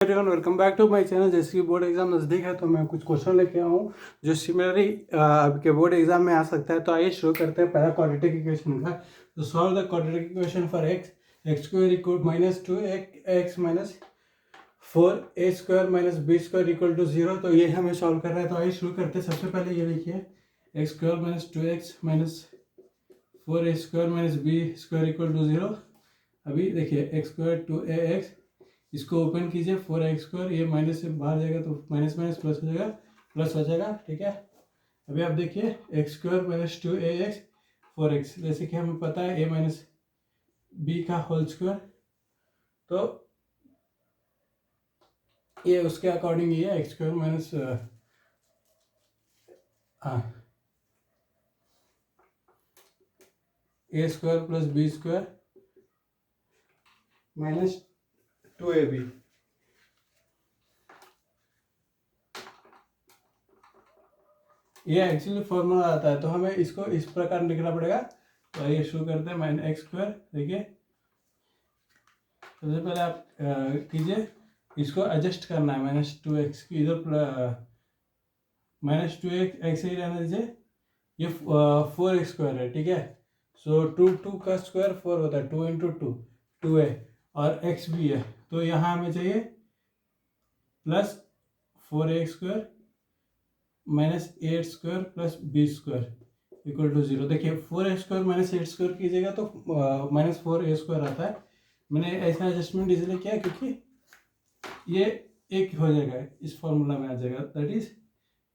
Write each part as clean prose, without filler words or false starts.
Welcome back to my channel. जैसे कि board exam नज़दीक है तो मैं कुछ क्वेश्चन लेके आया हूँ जो सिमिलरली आपके बोर्ड एग्जाम में आ सकता है। तो आइए शुरू करते हैं पहला क्वाड्रेटिक इक्वेशन का। तो solve the quadratic equation for x square equal -2x minus 4a² minus b² equal to 0। तो ये हमें सॉल्व करना है। तो आइए शुरू करते हैं। सबसे पहले ये लिखिए x² minus 2x minus 4a² minus b² equal to 0। अभी देखिए x² 2ax, इसको ओपन कीजिए 4x², ये माइनस से बाहर जाएगा तो माइनस माइनस प्लस हो जाएगा, प्लस हो जाएगा। ठीक है, अभी आप देखिए x² माइनस 2ax 4x, जैसे कि हमें पता है a माइनस बी का होल स्क्वायर, तो ये उसके अकॉर्डिंग ये x² minus a² plus b² minus 2ab। ये एक्चुअली फॉर्मूला आता है, तो हमें इसको इस प्रकार लिखना पड़ेगा। तो आइए शुरू करते हैं। -x², देखिए सबसे पहले आप कीजिए, इसको एडजस्ट करना है। -2x की इधर -2x ही रहने दीजिए। ये 4x² है, ठीक है। सो 2 का स्क्वायर 4 होता है, 2 इंटू 2 2a, और x भी है, तो यहाँ हमें चाहिए plus 4a² minus 8² plus b² equal to 0। देखिए 4a² माइनस 8² कीजिएगा तो -4a² आता है। मैंने ऐसा एडजस्टमेंट इसलिए किया क्योंकि ये एक हो जाएगा, इस फॉर्मूला में आ जाएगा, that is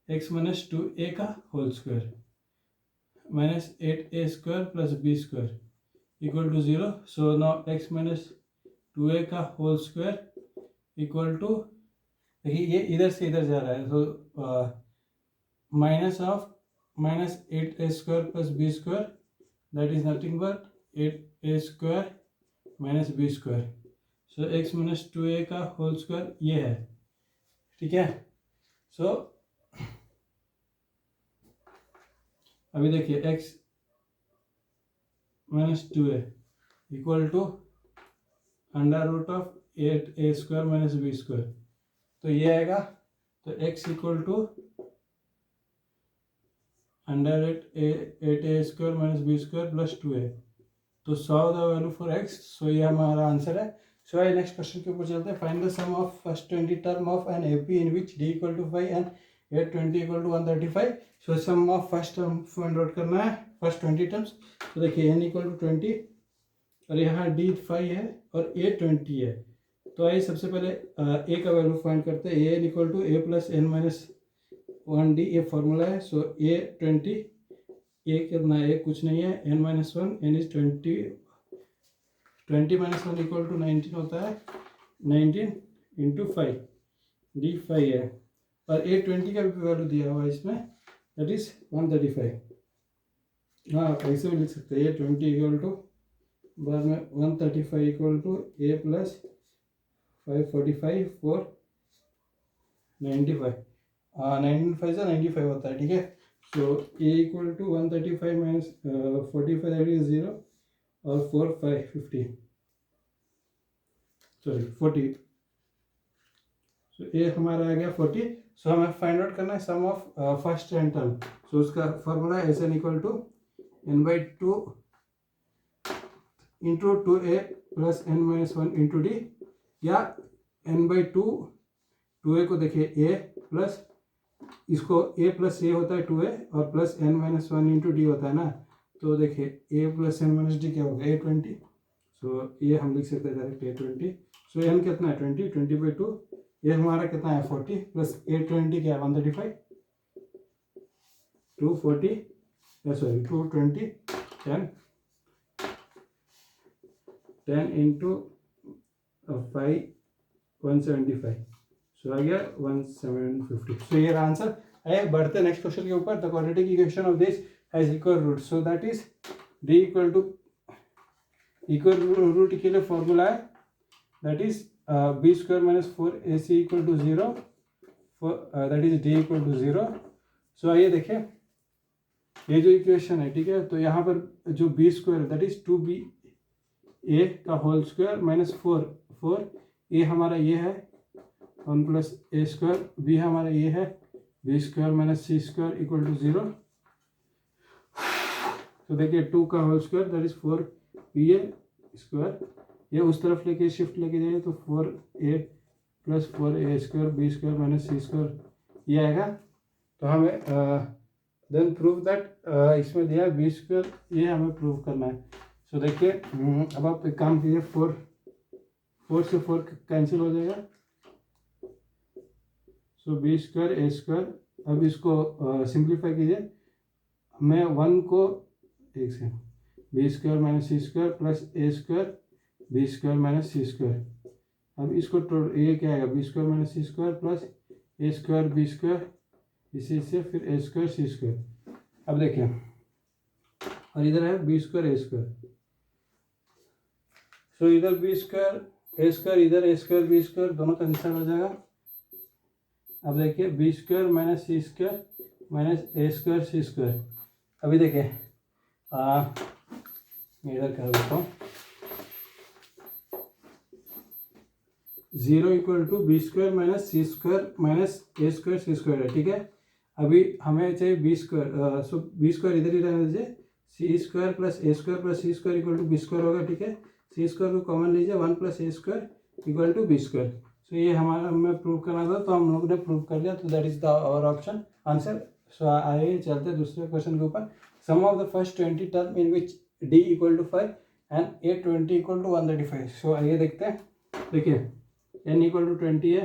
x minus 2a का whole square minus 8a² plus b² equal to 0। So now x minus 2a का होल स्क्वायर इक्वल टू, देखिए ये इधर से इधर जा रहा है, तो minus of -8a² plus b² that is nothing but 8a² minus b²। so x minus 2a का होल स्क्वायर ये है, ठीक है। सो अभी देखिए x minus 2a equal to under root of 8a² minus b², तो ये आएगा। तो x equal to under 8a² minus b² plus 2a। तो solve the value for x। So ये हमारा आंसर है। सो आइए नेक्स्ट क्वेश्चन के ऊपर चलते हैं। Find the sum of first 20 term of an AP in which d equal to 5 and 820 equal to 135। So sum of first term find out करना है, फर्स्ट 20 टर्म्स। तो देखिए n इक्वल टू 20 और यहाँ d 5 है और a 20 है। तो आइए सबसे पहले a का वैल्यू फाइंड करते हैं। a equal to a plus n minus 1d, ये फॉर्मूला है। सो a 20, a कितना है, कुछ नहीं है, n minus 1, n is 20, 20 minus 1 equal to 19 होता है, 19 इंटू 5, d 5 है, और a 20 का भी वैल्यू दिया हुआ है इसमें, दैट इज 135। हाँ ऐसे भी लिख सकते हैं, a 20 इक्वल टू बाद में 135 इक्वल टू a प्लस 545 4 95, 95 से 95 होता है, ठीक है। So a equal to 135 minus 45 that is 0 और 4 5 50, सॉरी 40। सो a हमारा आ गया 40। सो हमें फाइंड आउट करना है sum of first and term. So उसका फॉर्मूला है n equal to n/2 into 2a plus n minus 1 into d, या n/2 2a को देखिए a प्लस, इसको a प्लस a होता है 2a और plus n minus 1 into d होता है ना। तो देखिए a plus n minus d क्या होगा, a20। सो ये हम लिख सकते हैं डायरेक्ट a20। सो n कितना है 20, 20/2, ये हमारा कितना है 40 प्लस a20 क्या है 135, 240 सॉरी 220, 10 इंटू 5 175, सो आ गया 1750। सो ये आंसर है। बढ़ते नेक्स्ट क्वेश्चन के ऊपर। The quadratic equation of this has equal root, so that is d equal to, equal root के लिए फॉर्मूला है, that is b² minus 4ac equal to 0, that is d equal to 0। So आइए देखिए ये जो equation है, ठीक है। तो यहाँ पर जो b² दैट इज 2ba का होल स्क्वायर माइनस 4 a हमारा ये है, 1 प्लस ए स्क्वायर, बी हमारा ये है B square minus C square equal to 0। तो देखिए 2 का whole square that is 4 B A square, ये उस तरफ लेके शिफ्ट लेके जाइए तो 4a plus 4a square B square minus सी स्क्वायर ये आएगा। तो हमें देन प्रूव दैट इसमें दिया बी स्क्वायर, ये हमें प्रूव करना है। सो देखिए अब आप एक काम कीजिए, 4 से 4 कैंसिल हो जाएगा। सो बी स्क्वायर ए स्क्वायर, अब इसको सिंप्लीफाई कीजिए। मैं 1 को एक से B square minus C square plus A square B square minus C square, अब इसको ये क्या आएगा B square minus C square plus A square B square, इसी से फिर ए स्क्वायर सी स्क्वायर। अब देखिए और इधर है B square a square, so इधर बी स्क्वायर ए स्क्वायर, इधर ए स्क्वायर बी स्क्वायर, दोनों कैंसिल हो जाएगा। अब देखिए b square minus C square minus a square c square. अभी देखिए मैं इधर कर देता हूँ, 0 equal to B square minus C square minus a square c square है, ठीक है। अभी हमें चाहिए b square, so b square इधर ही रहने दीजिए, सी square plus A square plus C square equal to B square होगा, ठीक है। सी स्क्वायर को कॉमन लीजिए, 1 plus A square equal to B square. So ये हमारा हमें प्रूव करना था, तो हम लोग ने प्रूव कर लिया, तो that is the our option answer. So आइए चलते दूसरे क्वेश्चन के ऊपर। Sum of the first 20 term in which D equal to 5 and A 20 equal to 135। So आइए देखते हैं। देखिए n इक्वल टू 20 है,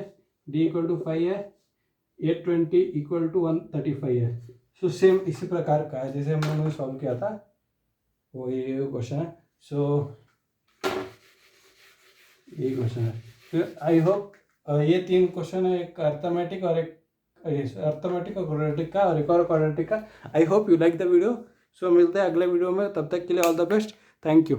d इक्वल टू 5 है, 820 इक्वल टू 135 है। सो सेम इसी प्रकार का है जैसे हम लोगों ने सॉल्व किया था, वो ये क्वेश्चन है। सो यही क्वेश्चन है। फिर आई होप ये 3 क्वेश्चन है, एक अर्थमेटिक और एक अर्थमेटिक और क्वाड्रेटिक का, और एक और क्वाड्रेटिक का। I hope you like the video. So मिलते हैं अगले वीडियो में, तब तक के लिए all the best, thank you.